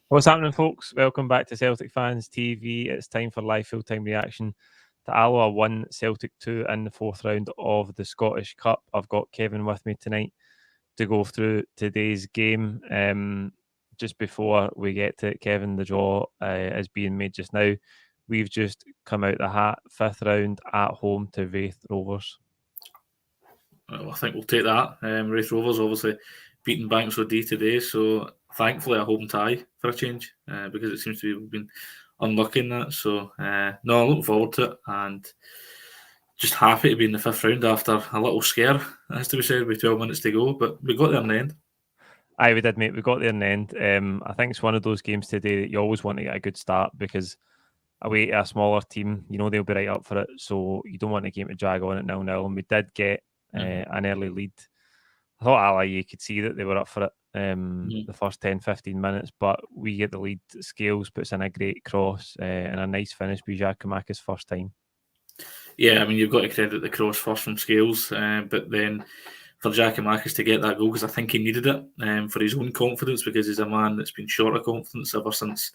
What's happening, folks? Welcome back to Celtic Fans TV. It's time for live full-time reaction to Alloa 1, Celtic 2 in the fourth round of the Scottish Cup. I've got Kevin with me tonight to go through today's game. Just before we get to it, Kevin, the draw is being made just now. We've just come out the hat, fifth round at home to Wraith Rovers. Well, I think we'll take that. Wraith Rovers obviously beaten Banks OD today, so thankfully a home tie for a change because it seems to be we've been unlucky in that. So no, I'm looking forward to it and just happy to be in the fifth round after a little scare, has to be said, with 12 minutes to go. But we got there in the end. Aye, we did, mate. We got there in the end. I think it's one of those games today that you always want to get a good start because away to a smaller team, you know they'll be right up for it. So you don't want a game to drag on at 0-0. And we did get an early lead. I thought Alloa, you could see that they were up for it the first 10, 15 minutes, but we get the lead. Scales puts in a great cross and a nice finish by Giakoumakis first time. Yeah, I mean, you've got to credit the cross first from Scales, but then for Giakoumakis to get that goal, because I think he needed it for his own confidence, because he's a man that's been short of confidence ever since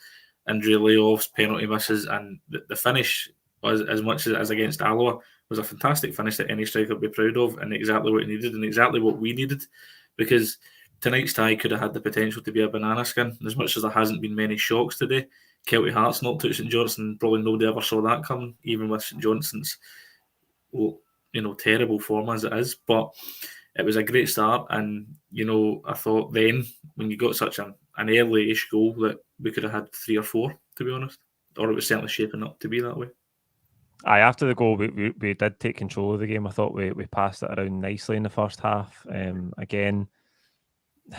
injury layoffs, penalty misses, and the finish, as much as against Alloa, was a fantastic finish that any striker would be proud of, and exactly what he needed, and exactly what we needed, because tonight's tie could have had the potential to be a banana skin. As much as there hasn't been many shocks today, Celtic Hearts knocked out St Johnstone. Probably nobody ever saw that coming, even with St Johnstone's, terrible form as it is. But it was a great start, and I thought then when you got such an early-ish goal that we could have had 3 or 4, to be honest, or it was certainly shaping up to be that way. Aye, after the goal, we did take control of the game. I thought we passed it around nicely in the first half. Again,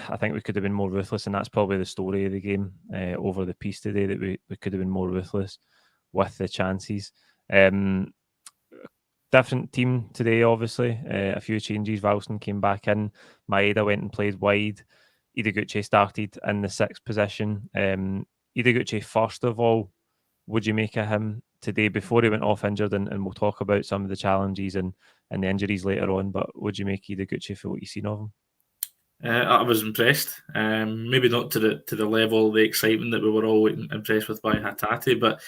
I think we could have been more ruthless, and that's probably the story of the game over the piece today, that we could have been more ruthless with the chances. Different team today, obviously. A few changes. Ralston came back in. Maeda went and played wide. Ideguchi started in the sixth position. Ideguchi, first of all, would you make of him today before he went off injured? And we'll talk about some of the challenges and the injuries later on, but would you make Ideguchi for what you've seen of him? I was impressed. Maybe not to the level, the excitement that we were all impressed with by Hatate, but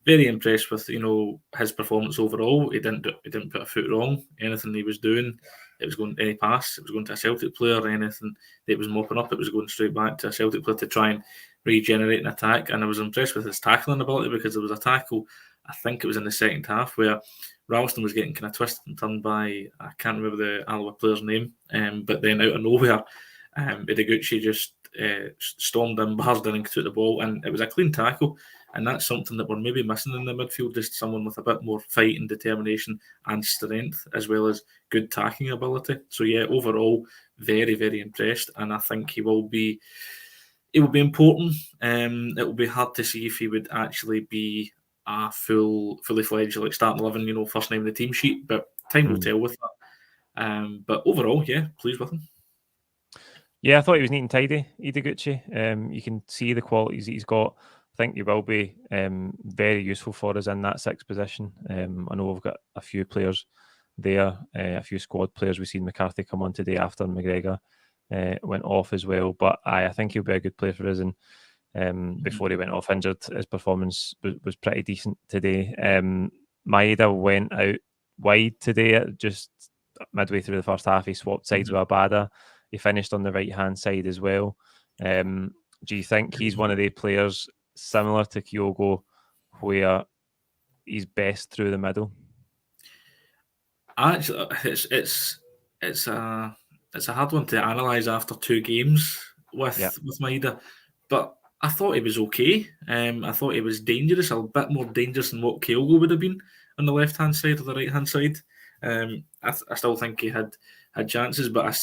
very impressed with his performance overall. He didn't put a foot wrong. Anything he was doing, it was going any pass, it was going to a Celtic player. Anything that was mopping up, it was going straight back to a Celtic player to try and regenerate an attack. And I was impressed with his tackling ability, because there was a tackle, I think it was in the second half, where Ralston was getting kind of twisted and turned by, I can't remember the Alloa player's name, but then out of nowhere, Ideguchi just stormed in, barred in and took the ball, and it was a clean tackle. And that's something that we're maybe missing in the midfield, just someone with a bit more fight and determination and strength, as well as good tackling ability. So yeah, overall, very, very impressed, and I think he will be important. It will be hard to see if he would actually be a fully fledged starting 11, first name in the team sheet, but time will tell with that. But overall, yeah, pleased with him. Yeah, I thought he was neat and tidy, Ideguchi. You can see the qualities that he's got. I think he will be very useful for us in that sixth position. I know we've got a few players there, a few squad players. We've seen McCarthy come on today after McGregor went off as well. But I think he'll be a good player for us. And before he went off injured, his performance was pretty decent today. Maeda went out wide today, just midway through the first half. He swapped sides with Abada. He finished on the right-hand side as well. Do you think he's one of the players similar to Kyogo where he's best through the middle? Actually, it's a hard one to analyse after 2 games with Maeda, but I thought he was okay. I thought he was dangerous, a bit more dangerous than what Kyogo would have been on the left-hand side or the right-hand side. I still think he had chances, but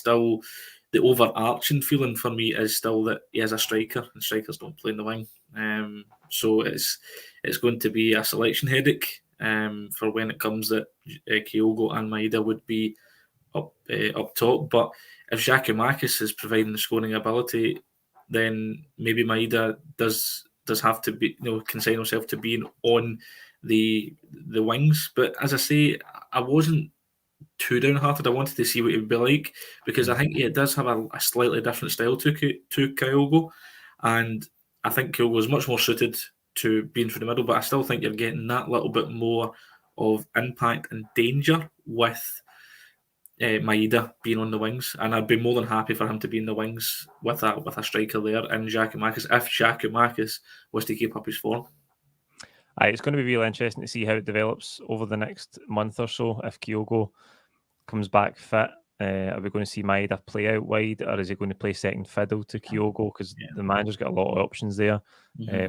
the overarching feeling for me is still that he is a striker, and strikers don't play in the wing. So it's going to be a selection headache for when it comes that Kyogo and Maeda would be up top. But if Giakoumakis is providing the scoring ability, then maybe Maeda does have to be, consign himself to being on the wings. But as I say, I wasn't too downhearted. I wanted to see what it would be like, because I think it does have a slightly different style to Kyogo, and I think Kyogo is much more suited to being through the middle, but I still think you're getting that little bit more of impact and danger with Maeda being on the wings, and I'd be more than happy for him to be in the wings with a striker there in Giakoumakis if Giakoumakis was to keep up his form. It's going to be really interesting to see how it develops over the next month or so. If Kyogo comes back fit, are we going to see Maeda play out wide, or is he going to play second fiddle to Kyogo? Because the manager's got a lot of options there,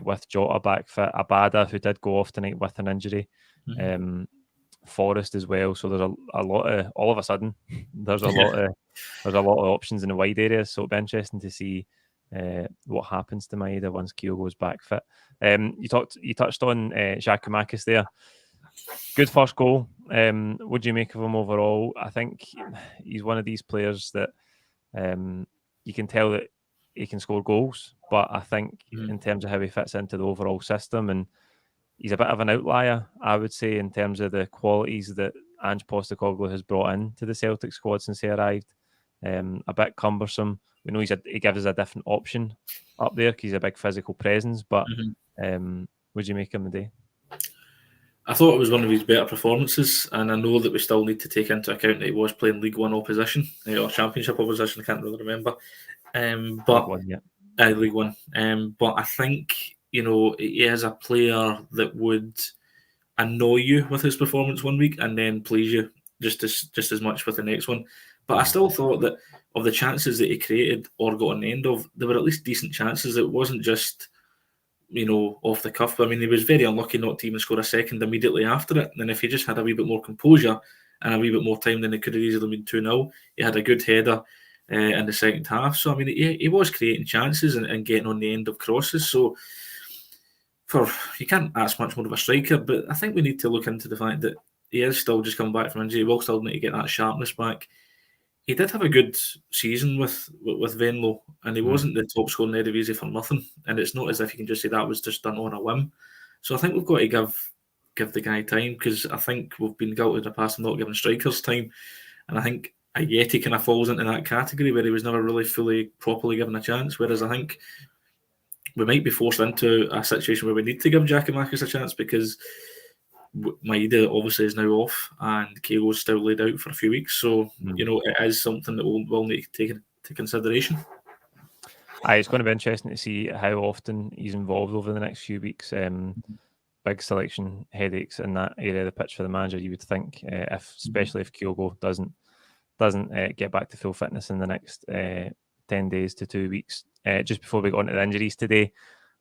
with Jota back fit, Abada, who did go off tonight with an injury, Forest as well. So there's a lot of, all of a sudden, there's a lot of options in the wide areas. So it'll be interesting to see what happens to Maeda once Kyogo's back fit. You touched on Giakoumakis there. Good first goal. What do you make of him overall? I think he's one of these players that you can tell that he can score goals, but I think in terms of how he fits into the overall system, and he's a bit of an outlier, I would say, in terms of the qualities that Ange Postecoglou has brought into the Celtic squad since he arrived. A bit cumbersome. We know he gives us a different option up there because he's a big physical presence, but would you make him today? I thought it was one of his better performances, and I know that we still need to take into account that he was playing League One opposition, or Championship opposition, I can't really remember. But League One. But I think, he is a player that would annoy you with his performance one week and then please you just as much with the next one. But I still thought that of the chances that he created or got on the end of, there were at least decent chances. It wasn't just, off the cuff. I mean, he was very unlucky not to even score a second immediately after it. And if he just had a wee bit more composure and a wee bit more time, then it could have easily been 2-0. He had a good header in the second half. So, I mean, he was creating chances and getting on the end of crosses. So, you can't ask much more of a striker, but I think we need to look into the fact that he is still just coming back from injury. He will still need to get that sharpness back. He did have a good season with Venlo, and he wasn't the top scorer in Eredivisie for nothing. And it's not as if you can just say that was just done on a whim. So I think we've got to give the guy time, because I think we've been guilty in the past of not giving strikers time. And I think Ayeti kind of falls into that category where he was never really fully, properly given a chance. Whereas I think we might be forced into a situation where we need to give Giakoumakis a chance, because Maeda obviously is now off and Kyogo's still laid out for a few weeks. So, it is something that we'll need to take into consideration. It's going to be interesting to see how often he's involved over the next few weeks. Big selection headaches in that area of the pitch for the manager, you would think, especially if Kyogo doesn't get back to full fitness in the next 10 days to 2 weeks. Just before we go on to the injuries today,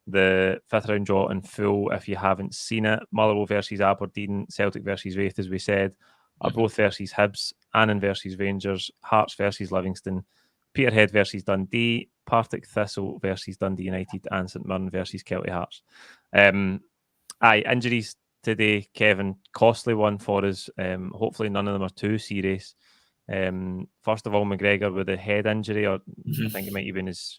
the fifth round draw in full, if you haven't seen it, Motherwell versus Aberdeen, Celtic versus Wraith, as we said, Arbroath versus Hibs, Annan versus Rangers, Hearts versus Livingston, Peterhead versus Dundee, Partick Thistle versus Dundee United, and St Mirren versus Kelty Hearts. Injuries today, Kevin, costly one for us. Hopefully none of them are too serious. First of all, McGregor with a head injury, or I think it might have been his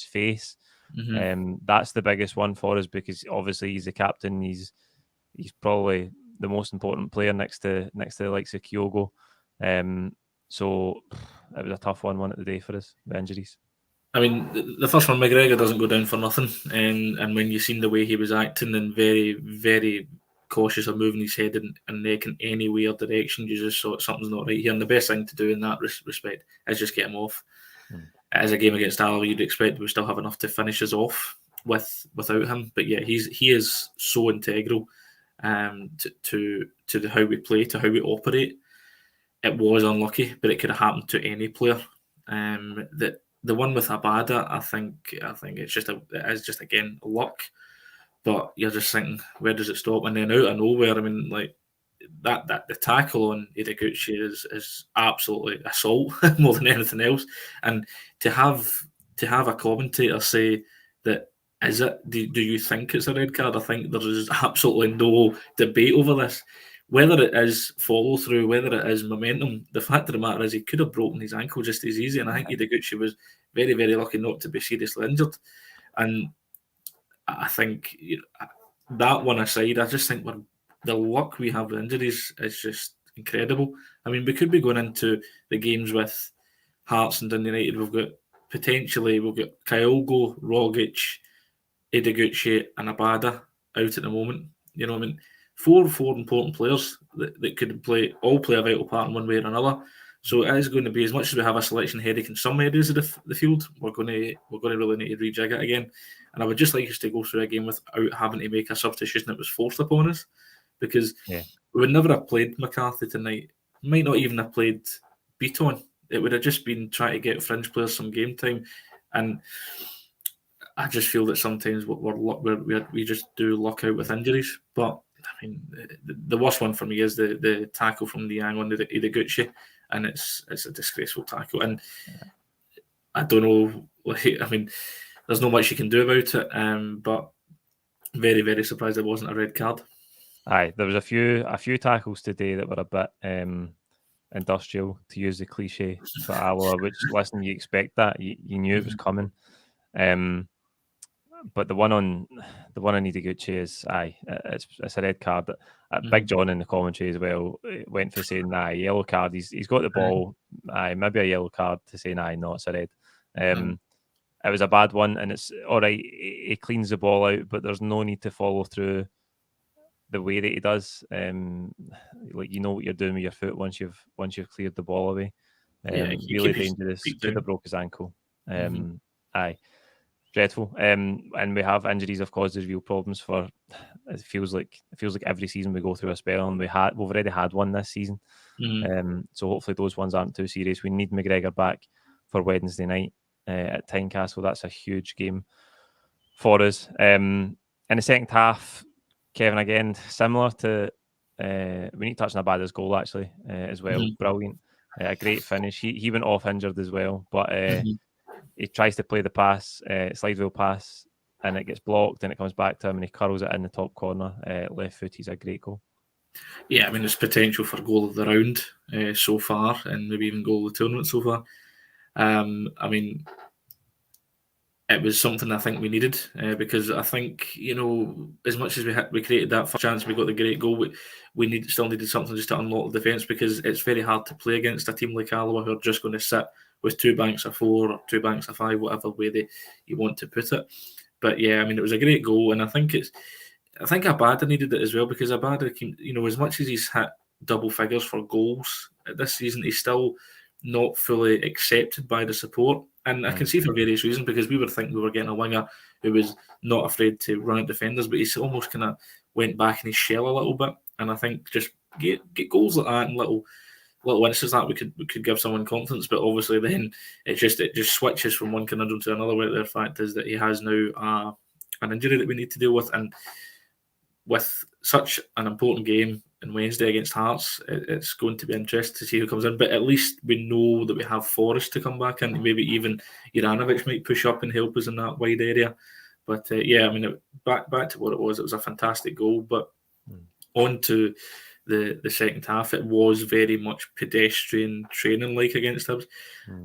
face. That's the biggest one for us, because obviously he's the captain. He's probably the most important player next to the likes of Kyogo. So it was a tough one at the day for us, the injuries. I mean, the first one, McGregor doesn't go down for nothing. And when you've seen the way he was acting and very, very cautious of moving his head and neck in any weird direction, you just thought something's not right here. And the best thing to do in that respect is just get him off. As a game against Alloa, you'd expect we still have enough to finish us off without him. But yeah, he is so integral to how we play, to how we operate. It was unlucky, but it could have happened to any player. The one with Abada, I think it's just again luck. But you're just thinking, where does it stop? And then out of nowhere, I mean, like that the tackle on Ideguchi is absolutely assault more than anything else. And to have a commentator say that, is it? Do you think it's a red card? I think there is absolutely no debate over this. Whether it is follow through, whether it is momentum, the fact of the matter is he could have broken his ankle just as easy. And I think Ideguchi was very, very lucky not to be seriously injured. And I think that one aside, I just think the luck we have with injuries is just incredible. I mean, we could be going into the games with Hearts and Dundee United. We've got Kyogo, Rogic, Ideguchi and Abada out at the moment. You know, I mean, four important players that could all play a vital part in one way or another. So it is going to be, as much as we have a selection headache in some areas of the field, we're going to really need to rejig it again. And I would just like us to go through a game without having to make a substitution that was forced upon us, because we would never have played McCarthy tonight. Might not even have played Beaton. It would have just been trying to get fringe players some game time, and I just feel that sometimes we just do luck out with injuries. But I mean, the worst one for me is the tackle from Niang on Ideguchi, and it's a disgraceful tackle. And I don't know. I mean, there's not much you can do about it. But very, very surprised it wasn't a red card. Aye, there was a few tackles today that were a bit industrial, to use the cliche for Alloa, which, listen, you expect that. You knew it was coming. But the one on Ideguchi is it's a red card. Big John in the commentary as well went for saying yellow card. He's got the ball. Maybe a yellow card to say no, it's a red. It was a bad one, and it's all right. He cleans the ball out, but there's no need to follow through the way that he does. Like, you know what you're doing with your foot once you've cleared the ball away. Really dangerous. Could have broke his ankle. Dreadful. And we have injuries have caused us real problems for. It feels like every season we go through a spell, and we've already had one this season. So hopefully those ones aren't too serious. We need McGregor back for Wednesday night at Tynecastle. That's a huge game for us. In the second half, Kevin, again, similar to we need to touch on Abada's goal actually as well. Brilliant, a great finish. He went off injured as well, but he tries to play the pass, slide wheel pass, and it gets blocked, and it comes back to him, and he curls it in the top corner, left foot. He's a great goal. Yeah, I mean, there's potential for goal of the round so far, and maybe even goal of the tournament so far. I mean, it was something I think we needed because I think, you know, as much as we created that first chance, we got the great goal, we still needed something just to unlock the defence, because it's very hard to play against a team like Alloa who are just going to sit with 2 banks of 4 or 2 banks of 5, whatever way you want to put it. But yeah, I mean, it was a great goal, and I think Abada needed it as well, because Abada, you know, as much as he's hit double figures for goals this season, he's still not fully accepted by the support. And I can see for various reasons, because we were thinking we were getting a winger who was not afraid to run at defenders, but he's almost kind of went back in his shell a little bit. And I think just get goals like that and little instances that we could give someone confidence. But obviously then it just switches from one conundrum to another, where the fact is that he has now an injury that we need to deal with. And with such an important game on Wednesday against Hearts, it's going to be interesting to see who comes in. But at least we know that we have Forrest to come back in. Maybe even Juranovic might push up and help us in that wide area. But yeah, I mean, back to what it was. It was a fantastic goal. But on to the second half, it was very much pedestrian training like against Hibs.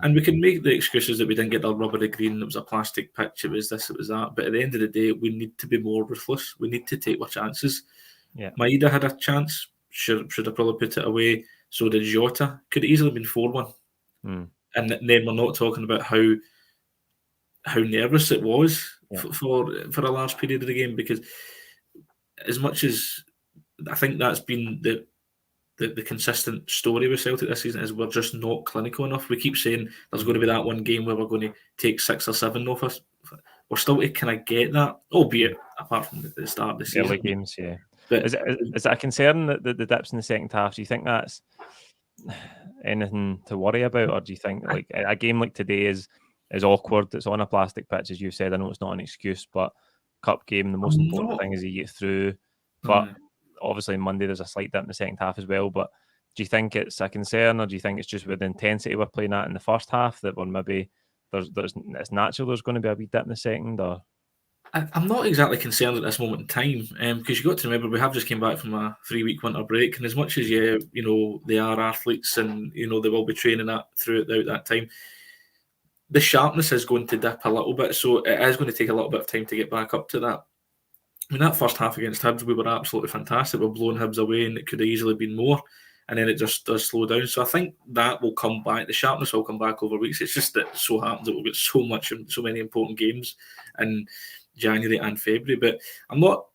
And we can make the excuses that we didn't get the rubbery green, it was a plastic pitch, it was this, it was that. But at the end of the day, we need to be more ruthless. We need to take our chances. Maeda had a chance, should have probably put it away. So did Jota. Could have easily been 4-1. And then we're not talking about how nervous it was for a large period of the game, because as much as I think that's been the consistent story with Celtic this season, is we're just not clinical enough. We keep saying there's going to be that one game where we're going to take 6 or 7 off us. We're still to kind of get that, albeit apart from the start of the season. Early games, yeah. But is it a concern that the dips in the second half? Do you think that's anything to worry about, or do you think like a game like today is awkward? It's on a plastic pitch, as you said. I know it's not an excuse, but cup game, the most important thing is you get through. But obviously Monday there's a slight dip in the second half as well. But do you think it's a concern, or do you think it's just with the intensity we're playing at in the first half that we're maybe it's natural there's going to be a wee dip in the second? Or I'm not exactly concerned at this moment in time, because you've got to remember we have just came back from a 3-week winter break, and as much as you know they are athletes and you know they will be training throughout that time, the sharpness is going to dip a little bit, so it is going to take a little bit of time to get back up to that. I mean, that first half against Hibs, we were absolutely fantastic. We're blowing Hibs away, and it could have easily been more. And then it just does slow down. So I think that will come back. The sharpness will come back over weeks. It's just that it so happens that we've got so many important games. And January and February. But I'm not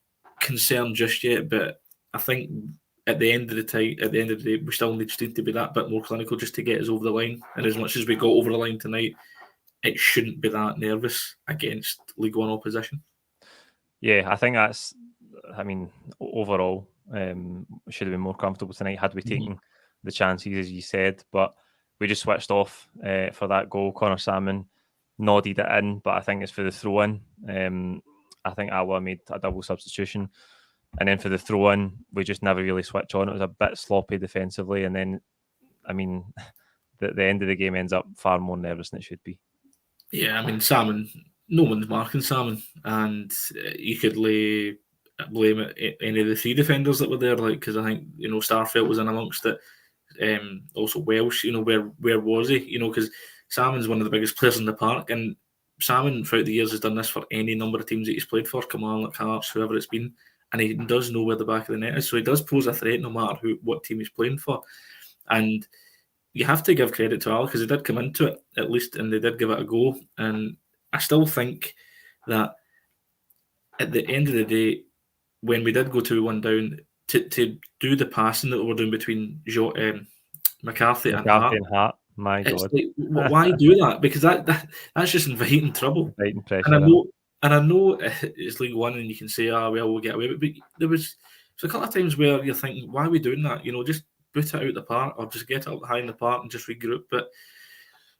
concerned just yet. But I think at the end of the day, we still need to be that bit more clinical just to get us over the line. And as much as we got over the line tonight, it shouldn't be that nervous against League One opposition. Yeah, I think that's. I mean, overall, should have been more comfortable tonight had we taken the chances, as you said. But we just switched off for that goal. Connor Salmon nodded it in, but I think it's for the throw-in. I think Alloa made a double substitution. And then for the throw-in, we just never really switch on. It was a bit sloppy defensively. And then, I mean, the end of the game ends up far more nervous than it should be. Yeah, I mean, Salmon, no one's marking Salmon. And you could blame it any of the three defenders that were there, like, because I think, Starfelt was in amongst it. Also Welsh, where was he? Because Salmon's one of the biggest players in the park, and Salmon throughout the years has done this for any number of teams that he's played for, Kilmarnock, Hearts, whoever it's been, and he does know where the back of the net is, so he does pose a threat no matter what team he's playing for. And you have to give credit to Al, because he did come into it at least, and they did give it a go. And I still think that at the end of the day, when we did go 2-1 down, to do the passing that we were doing between McCarthy and Hart, my God. Like, why do that? Because that's just inviting trouble. Inviting pressure. And I know it's League One, and you can say, we'll get away with it. But there was a couple of times where you're thinking, why are we doing that? Just boot it out the park, or just get it up high in the park and just regroup. But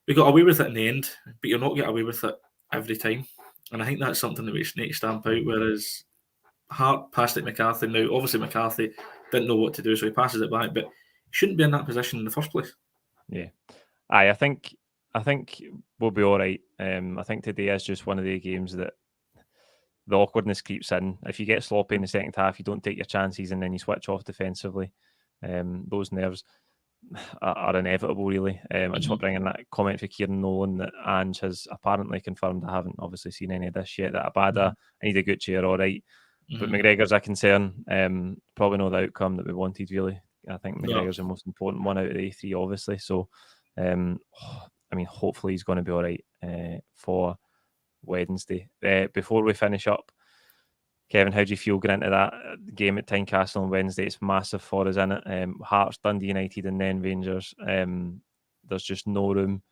we got away with it in the end, but you're not getting away with it every time. And I think that's something that we need to stamp out, whereas Hart passed it McCarthy. Now, obviously, McCarthy didn't know what to do, so he passes it back, but he shouldn't be in that position in the first place. Yeah. I think we'll be all right. I think today is just one of the games that the awkwardness creeps in. If you get sloppy in the second half, you don't take your chances, and then you switch off defensively. Those nerves are inevitable, really. I just want to bring in that comment for Kieran Nolan that Ange has apparently confirmed. I haven't obviously seen any of this yet, that Abada and Ideguchi are all right. But McGregor's a concern. Probably not the outcome that we wanted, really. I think McGregor's the most important one out of the three, obviously. So, hopefully he's going to be all right for Wednesday. Before we finish up, Kevin, how do you feel going into that game at Tynecastle on Wednesday? It's massive for us, isn't it? Hearts, Dundee United and then Rangers. There's just no room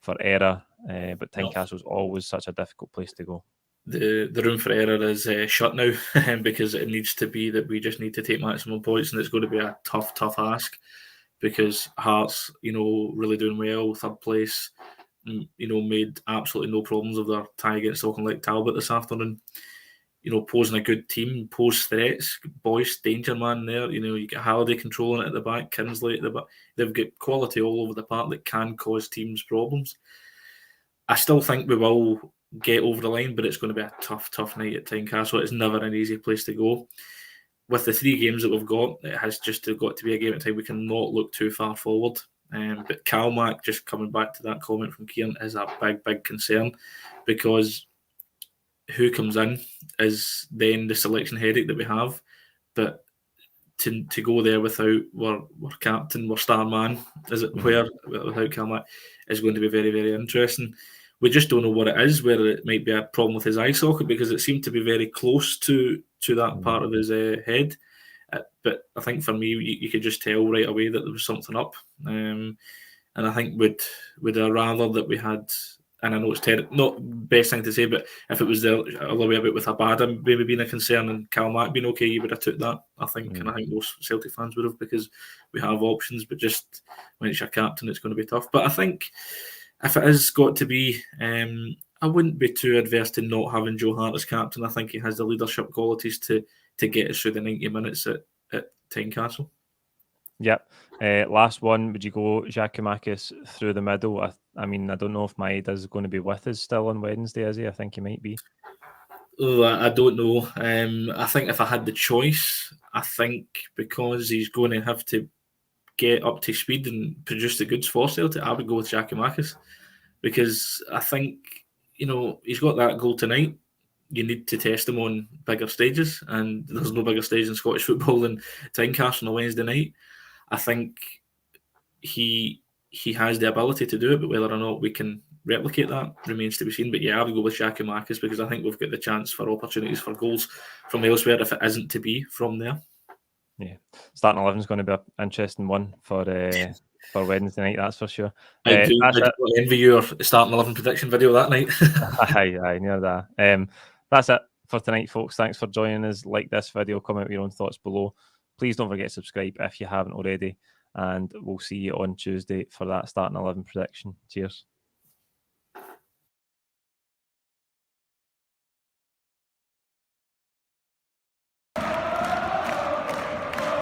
for error, but Tynecastle's always such a difficult place to go. The room for error is shut now because it needs to be that we just need to take maximum points, and it's going to be a tough ask because Hearts, really doing well, third place, made absolutely no problems of their tie against Auckland Talbot this afternoon. Posing a good team, pose threats. Boyce, danger man there. You get Halliday controlling it at the back, Kinsley at the back. They've got quality all over the park that can cause teams problems. I still think we will get over the line, but it's going to be a tough night at Tynecastle. It's never an easy place to go. With the 3 games that we've got, it has just got to be a game at time. We cannot look too far forward. But Calmac, just coming back to that comment from Kieran, is a big concern, because who comes in is then the selection headache that we have. But to go there without our captain, our star man, without Calmac, is going to be very, very interesting. We just don't know what it is, whether it might be a problem with his eye socket, because it seemed to be very close to that part of his head. But I think for me, you could just tell right away that there was something up. And I think would rather that we had, and I know it's not best thing to say, but if it was there a little bit with Abada maybe being a concern and Calmac being okay, you would have took that, I think. And I think most Celtic fans would have, because we have options, but just when it's your captain, it's going to be tough. But I think if it has got to be, I wouldn't be too adverse to not having Joe Hart as captain. I think he has the leadership qualities to get us through the 90 minutes at Tynecastle. Yep. Last one, would you go Giakoumakis through the middle? I mean, I don't know if Maeda's going to be with us still on Wednesday, is he? I think he might be. Oh, I don't know. I think if I had the choice, I think because he's going to have to get up to speed and produce the goods for Celtic, I would go with Giakoumakis, because I think, he's got that goal tonight. You need to test him on bigger stages, and there's no bigger stage in Scottish football than Tynecastle on a Wednesday night. I think he has the ability to do it, but whether or not we can replicate that remains to be seen. But yeah, I would go with Giakoumakis because I think we've got the chance for opportunities for goals from elsewhere if it isn't to be from there. Yeah, starting 11 is going to be an interesting one for Wednesday night, that's for sure. I do envy your starting 11 prediction video that night. Aye, near that. That's it for tonight, folks. Thanks for joining us. Like this video, comment with your own thoughts below. Please don't forget to subscribe if you haven't already, and we'll see you on Tuesday for that starting 11 prediction. Cheers.